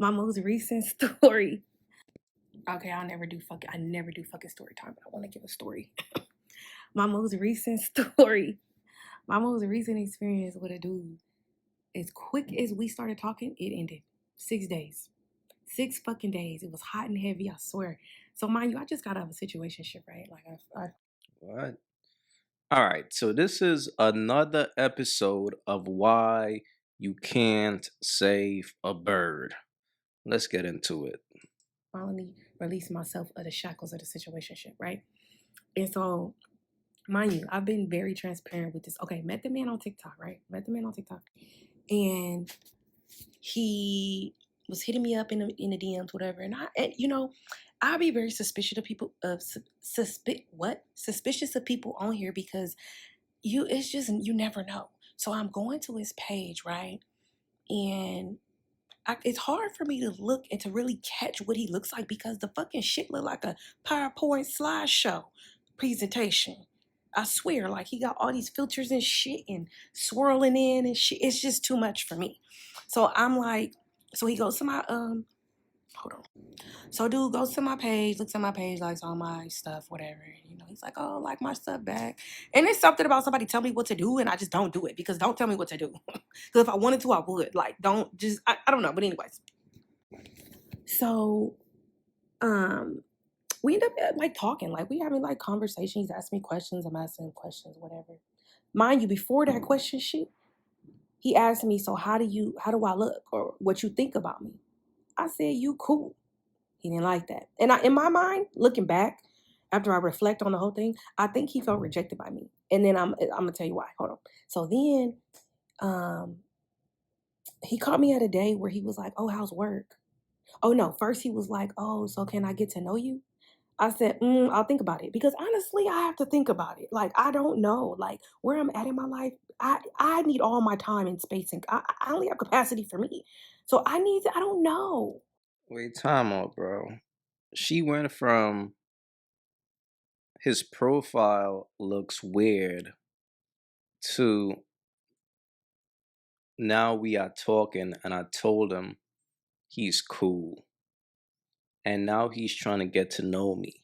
My most recent story. Okay, I never do fucking story time, but I want to give a story. My most recent story. My most recent experience with a dude. As quick as we started talking, it ended. 6 days. 6 fucking days. It was hot and heavy, I swear. So mind you, I just got out of a situationship, right? Like What? All right, so this is another episode of why you can't save a bird. Let's get into it. finally released myself of the shackles of the situationship, right? And so mind you, I've been very transparent with this. Okay, met the man on TikTok, right? Met the man on TikTok. And he was hitting me up in the DMs, whatever. I'll be very suspicious of people suspicious of people on here because it's just you never know. So I'm going to his page, right? And it's hard for me to look and to really catch what he looks like because the fucking shit look like a PowerPoint slideshow presentation. I swear, like he got all these filters and shit and swirling in and shit. It's just too much for me. So I'm like, so he goes to my hold on. So dude goes to my page, looks at my page, likes all my stuff, whatever. He's like, oh, like my stuff back. And it's something about somebody tell me what to do, and I just don't do it because don't tell me what to do. Because if I wanted to, I would. Like, don't just I don't know. But anyways. So we end up like talking, like we having like conversations. He's asking me questions, I'm asking him questions, whatever. Mind you, before that question shit, he asked me, so how do I look or what you think about me? I said, you cool. He didn't like that. And in my mind, looking back, after I reflect on the whole thing, I think he felt rejected by me. And then I'm gonna tell you why. Hold on. So then he caught me at a day where he was like, oh, how's work? Oh no, first he was like, oh, so can I get to know you? I said, I'll think about it because honestly, I have to think about it. Like, I don't know, like where I'm at in my life. I need all my time and space, and I only have capacity for me. So I don't know. Wait, time out, bro. She went from his profile looks weird to now we are talking and I told him he's cool. And now he's trying to get to know me.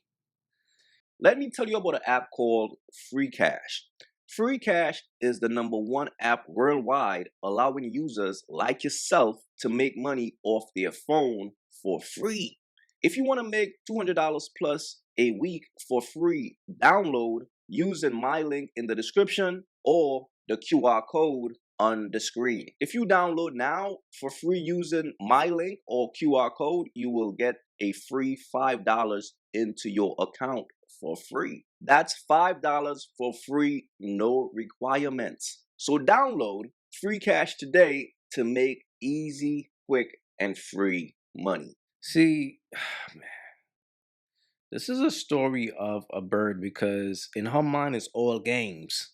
Let me tell you about an app called Free Cash. Free Cash is the #1 app worldwide, allowing users like yourself to make money off their phone for free. If you want to make $200 plus a week for free, download using my link in the description or the QR code on the screen. If you download now for free using my link or QR code, you will get a free $5 into your account for free. That's $5 for free, no requirements. So download Free Cash today to make easy, quick, and free money. See, man, this is a story of a bird because in her mind it's all games.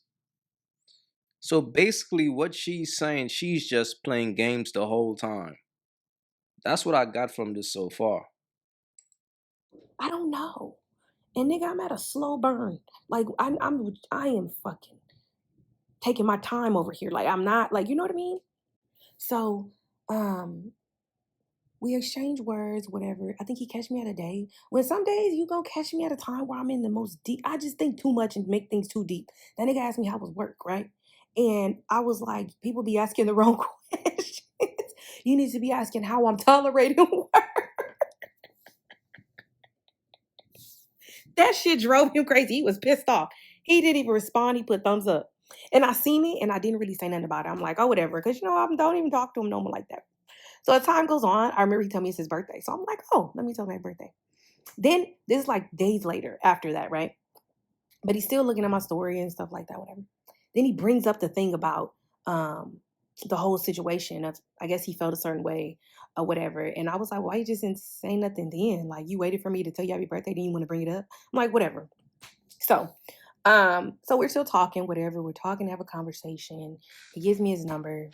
So basically, what she's saying, she's just playing games the whole time. That's what I got from this so far. I don't know. And nigga, I'm at a slow burn. Like I am fucking taking my time over here. Like I'm not like you know what I mean. So um we exchange words, whatever. I think he catch me at a day. When some days you gonna catch me at a time where I'm in the most deep. I just think too much and make things too deep. That nigga asked me how was work, right? And I was like, people be asking the wrong questions. You need to be asking how I'm tolerating work. That shit drove him crazy. He was pissed off. He didn't even respond. He put thumbs up. And I seen it and I didn't really say nothing about it. I'm like, oh, whatever. Because, I don't even talk to him no more like that. So as time goes on, I remember he told me it's his birthday. So I'm like, oh, let me tell my birthday. Then this is like days later after that, right? But he's still looking at my story and stuff like that, whatever. Then he brings up the thing about the whole situation of, I guess he felt a certain way or whatever. And I was like, why you just didn't say nothing then? Like you waited for me to tell you happy birthday, then you want to bring it up? I'm like, whatever. So we're still talking, whatever. We're talking, have a conversation. He gives me his number.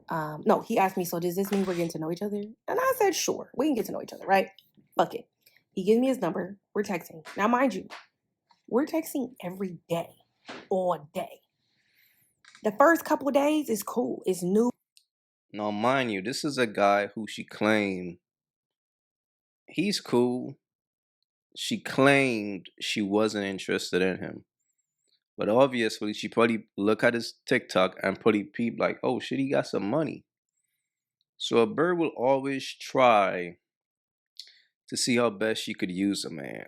No, he asked me, so does this mean we're getting to know each other? And I said, sure, we can get to know each other, right? Fuck it. He gives me his number. We're texting. Now, mind you, we're texting every day, all day. The first couple of days is cool. It's new. Now, mind you, this is a guy who she claimed He's cool. She claimed she wasn't interested in him. But obviously, she probably look at his TikTok and probably peep like, oh shit, he got some money. So a bird will always try to see how best she could use a man.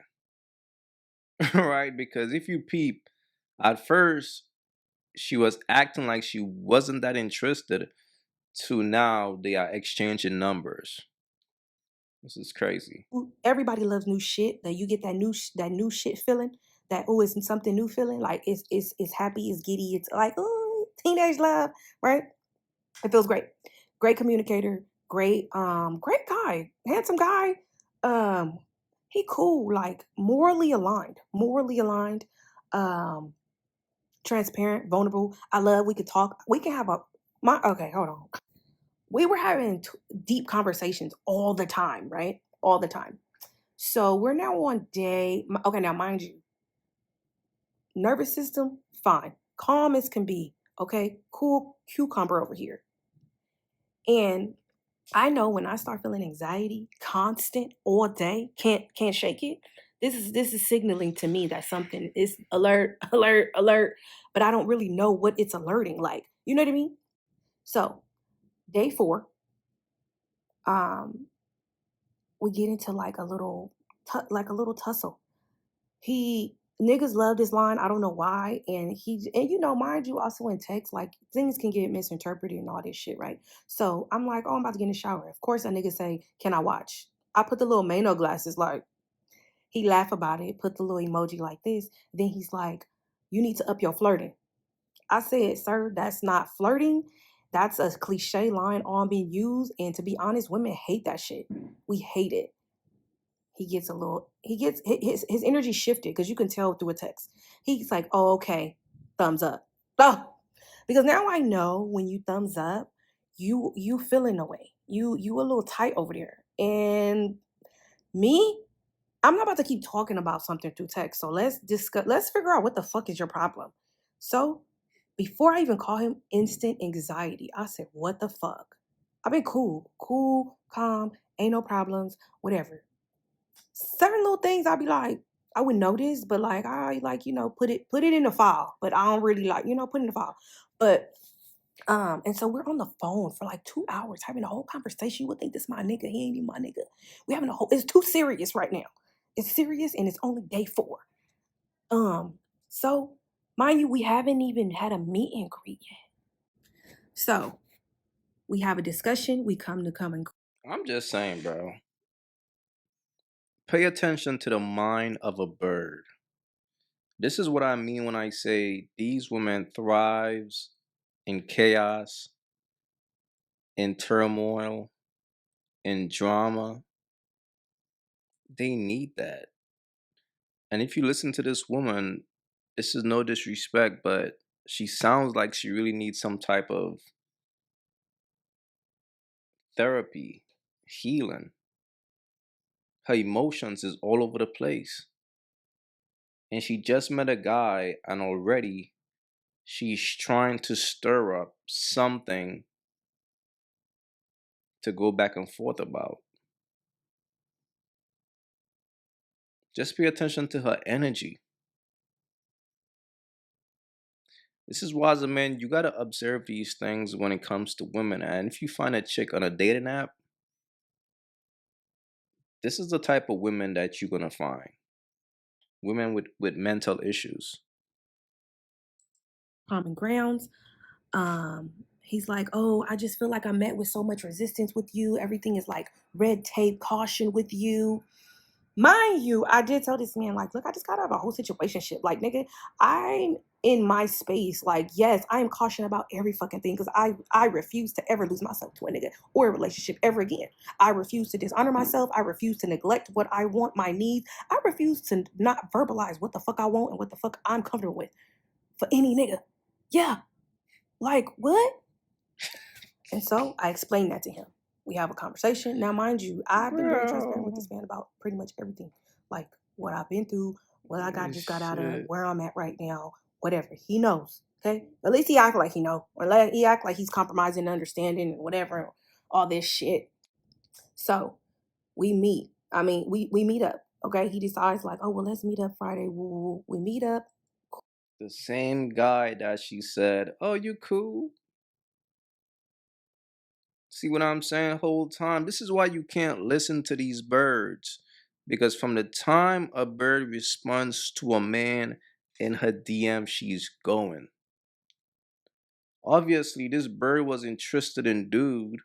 Right? Because if you peep, at first she was acting like she wasn't that interested, to now they are exchanging numbers. This is crazy. Everybody loves new shit. That you get that new shit feeling. That oh, it's something new feeling. Like it's happy, it's giddy. It's like oh, teenage love, right? It feels great. Great communicator. Great guy, handsome guy. Um, he cool. Like morally aligned. Morally aligned. Um, transparent, vulnerable. I love. We could talk. We can have a my. Okay, hold on. We were having deep conversations all the time, right? All the time. So we're now on okay, now mind you, nervous system, fine. Calm as can be. Okay. Cool cucumber over here. And I know when I start feeling anxiety constant all day, can't shake it. This is signaling to me that something is alert, alert, alert, but I don't really know what it's alerting like. You know what I mean? So day four, um, we get into like like a little tussle. He niggas love this line. I don't know why. And mind you, also in text, like things can get misinterpreted and all this shit, right? So I'm like, oh, I'm about to get in the shower. Of course, that nigga say, "Can I watch?" I put the little Mano glasses, like he laugh about it, put the little emoji like this. Then he's like, "You need to up your flirting." I said, "Sir, that's not flirting. That's a cliche line on being used. And to be honest, women hate that shit. We hate it." He gets his energy shifted because you can tell through a text. He's like, oh, okay, thumbs up. Oh, because now I know when you thumbs up, you feeling away. You a little tight over there. And me, I'm not about to keep talking about something through text. So let's figure out what the fuck is your problem. So before I even call him instant anxiety, I said, what the fuck? I've been cool, calm, ain't no problems, whatever. Certain little things I'd be like, I would notice, but like I like, put it in the file. But I don't really like, put in the file. But and so we're on the phone for like 2 hours having a whole conversation. You would think this my nigga, he ain't even my nigga. We having a whole it's too serious right now. It's serious and it's only day four. So mind you, we haven't even had a meet and greet yet. So we have a discussion, we come and I'm just saying, bro. Pay attention to the mind of a bird. This is what I mean when I say these women thrives in chaos, in turmoil, in drama. They need that. And if you listen to this woman, this is no disrespect, but she sounds like she really needs some type of therapy, healing. Her emotions is all over the place. And she just met a guy and already she's trying to stir up something to go back and forth about. Just pay attention to her energy. This is why, as a man, you gotta observe these things when it comes to women. And if you find a chick on a dating app, this is the type of women that you're gonna find. Women with mental issues. common grounds. He's like, oh, I just feel like I'm met with so much resistance with you. Everything is like red tape, caution with you. Mind you, I did tell this man, like, look, I just got out of a whole situation ship. Like, nigga, I'm in my space. Like, yes, I am caution about every fucking thing because I refuse to ever lose myself to a nigga or a relationship ever again. I refuse to dishonor myself. I refuse to neglect what I want, my needs. I refuse to not verbalize what the fuck I want and what the fuck I'm comfortable with for any nigga. Yeah, like, what? And so I explained that to him. We have a conversation. Now, mind you, I've been very transparent with Bro, this man about pretty much everything. Like what I've been through, what I got this just got out of, shit. where I'm at right now, whatever. He knows. Okay. At least he act like he know. Or let he act like he's compromising understanding and whatever, all this shit. So we meet. I mean, we meet up. Okay, he decides like, oh well, let's meet up Friday. Woo, woo, woo. We meet up. The same guy that she said, "Oh, you cool?" See what I'm saying? Whole time. This is why you can't listen to these birds. Because from the time a bird responds to a man in her DM, she's going. Obviously, this bird was interested in dude,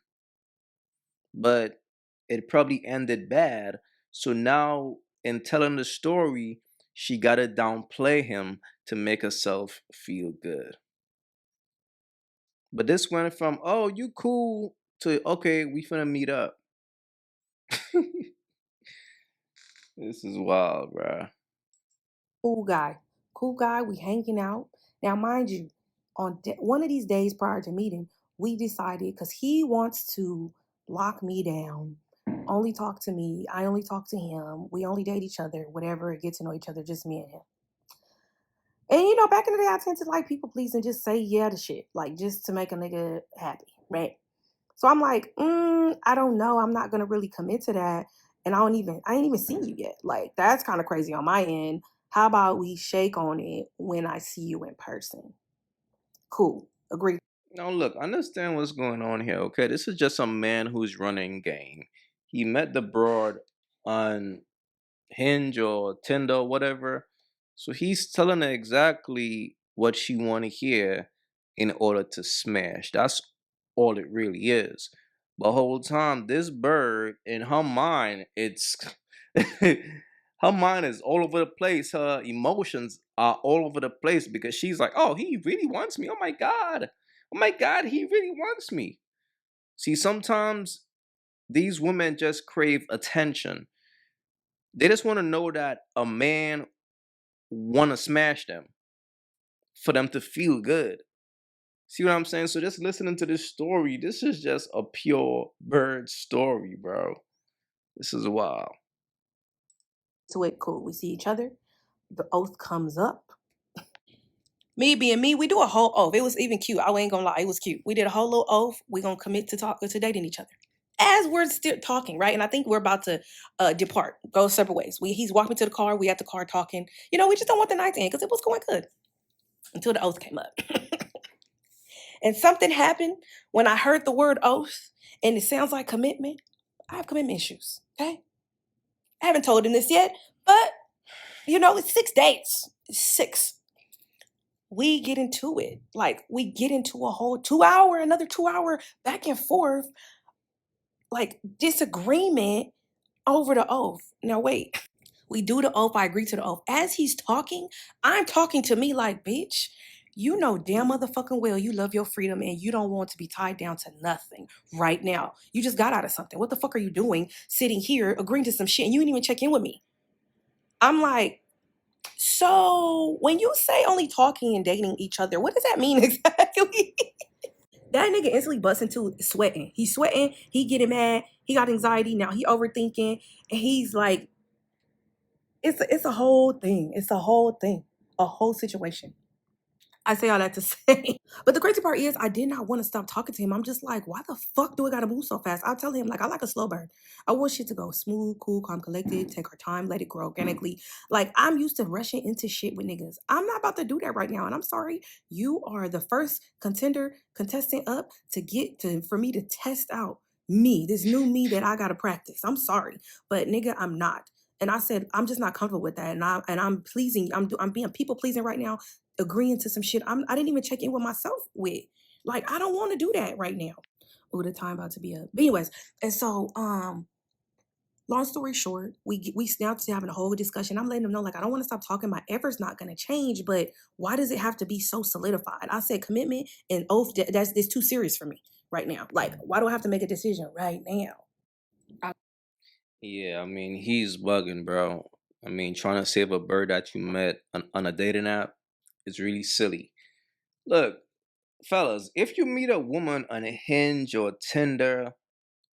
but it probably ended bad. So now, in telling the story, she gotta downplay him to make herself feel good. But this went from, "Oh, you cool," to, "Okay, we finna meet up." This is wild, bruh. Cool guy, cool guy. We hanging out now, mind you. One of these days prior to meeting, we decided because he wants to lock me down, only talk to me. I only talk to him. We only date each other, whatever. Get to know each other, just me and him. And back in the day, I tend to like people please and just say yeah to shit, like just to make a nigga happy, right? So I'm like, I don't know. I'm not gonna really commit to that. And I ain't even seen you yet. Like, that's kind of crazy on my end. How about we shake on it when I see you in person? Cool. Agree. Now, look, understand what's going on here, okay? This is just a man who's running game. He met the broad on Hinge or Tinder, whatever. So he's telling her exactly what she want to hear in order to smash. That's all it really is. But whole time, this bird in her mind, it's her mind is all over the place. Her emotions are all over the place because she's like, "Oh, he really wants me. Oh my god, oh my god, he really wants me." See, sometimes these women just crave attention. They just want to know that a man want to smash them for them to feel good. See what I'm saying? So just listening to this story, this is just a pure bird story, bro. This is wild. To it, cool. We see each other. The oath comes up. Me being me, we do a whole oath. It was even cute. I ain't gonna lie, it was cute. We did a whole little oath. We gonna commit to talk to dating each other as we're still talking, right? And I think we're about to depart, go separate ways. He's walking to the car. We at the car talking. We just don't want the night to end because it was going good until the oath came up. And something happened when I heard the word oath, and it sounds like commitment. I have commitment issues. Okay, I haven't told him this yet, but it's 6 days. It's six. We get into it. Like, we get into a whole 2 hour, another 2 hour back and forth, like disagreement over the oath. Now, wait, we do the oath. I agree to the oath. As he's talking, I'm talking to me like, bitch, you know damn motherfucking well you love your freedom and you don't want to be tied down to nothing right now. You just got out of something. What the fuck are you doing sitting here agreeing to some shit and you didn't even check in with me? I'm like, so when you say only talking and dating each other, what does that mean exactly? That nigga instantly busts into sweating. He's sweating. He getting mad. He got anxiety. Now he overthinking. And he's like, it's a whole thing. It's a whole thing. A whole situation. I say all that to say. But the crazy part is I did not want to stop talking to him. I'm just like, why the fuck do I gotta move so fast? I'll tell him, like, I like a slow burn. I want shit to go smooth, cool, calm, collected, take our time, let it grow organically. Like, I'm used to rushing into shit with niggas. I'm not about to do that right now. And I'm sorry, you are the first contestant up to get to for me to test out me, this new me that I gotta practice. I'm sorry. But nigga, I'm not. And I said, I'm just not comfortable with that. And I'm pleasing, I'm being people pleasing right now, agreeing to some shit I didn't even check in with myself with. Like, I don't want to do that right now. Oh, the time about to be up. But anyways, and so long story short, we now to having a whole discussion. I'm letting them know, like, I don't want to stop talking. My effort's not going to change, but why does it have to be so solidified? I said commitment and oath. That's too serious for me right now. Like, why do I have to make a decision right now? I, Yeah, I mean, he's bugging, bro. I mean, trying to save a bird that you met on a dating app is really silly. Look, fellas, if you meet a woman on a Hinge or Tinder,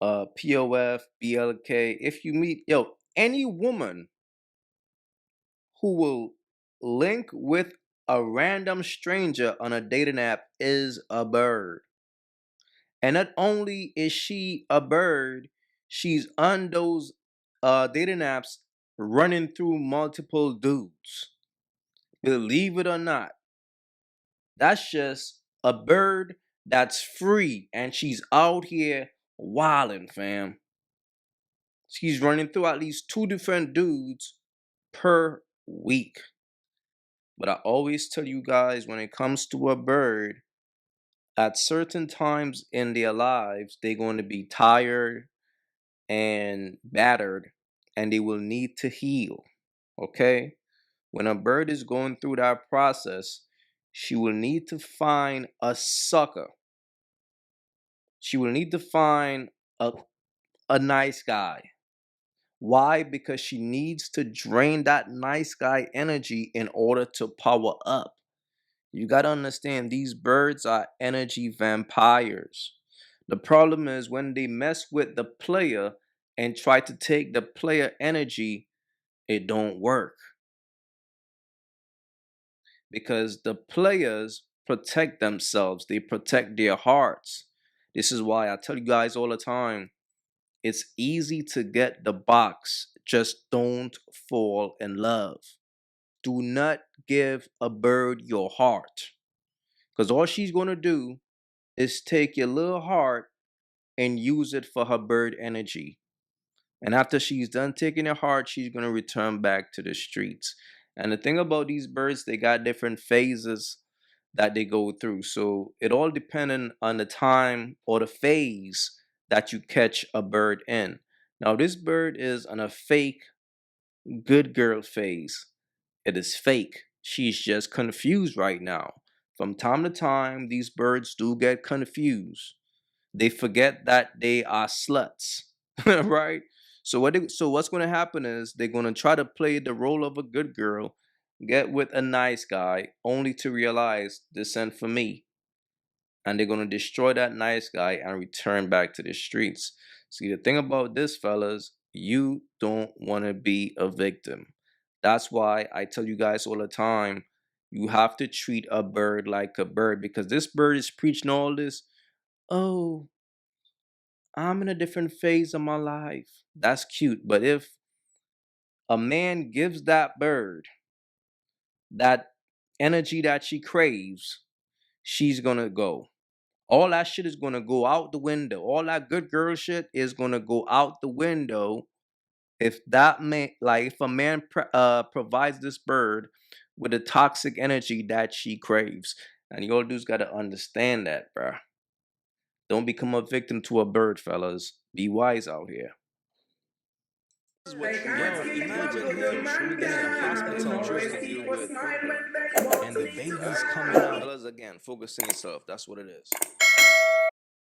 POF, BLK, if you meet, yo, any woman who will link with a random stranger on a dating app is a bird. And not only is she a bird, she's on those dating apps running through multiple dudes. Believe it or not, that's just a bird that's free and she's out here wilding, fam. She's running through at least two different dudes per week. But I always tell you guys, when it comes to a bird, at certain times in their lives, they're going to be tired and battered and they will need to heal. Okay? When a bird is going through that process, she will need to find a sucker. She will need to find a, a nice guy. Why? Because she needs to drain that nice guy energy in order to power up. You got to understand, these birds are energy vampires. The problem is when they mess with the player and try to take the player energy, it don't work. Because the players protect themselves, they protect their hearts. This is why I tell you guys all the time, it's easy to get the box, just don't fall in love. Do not give a bird your heart, because all she's going to do is take your little heart and use it for her bird energy. And after she's done taking your heart, she's going to return back to the streets. And the thing about these birds, they got different phases that they go through. So it all depending on the time or the phase that you catch a bird in. Now, this bird is on a fake good girl phase. It is fake. She's just confused right now. From time to time, these birds do get confused. They forget that they are sluts, right? So what's going to happen is they're going to try to play the role of a good girl, get with a nice guy, only to realize this ain't for me, and they're going to destroy that nice guy and return back to the streets. See, the thing about this, fellas, you don't want to be a victim. That's why I tell you guys all the time, you have to treat a bird like a bird, because this bird is preaching all this. Oh, I'm in a different phase of my life. That's cute. But if a man gives that bird that energy that she craves, she's going to go. All that shit is going to go out the window. All that good girl shit is going to go out the window if that man, like if a man provides this bird with the toxic energy that she craves. And you all dudes got to understand that, bruh. Don't become a victim to a bird, fellas. Be wise out here. This is what you yo, imagine him being in the hospital trying to deal with and the baby's coming out. Fellas, again, focus on yourself. That's what it is.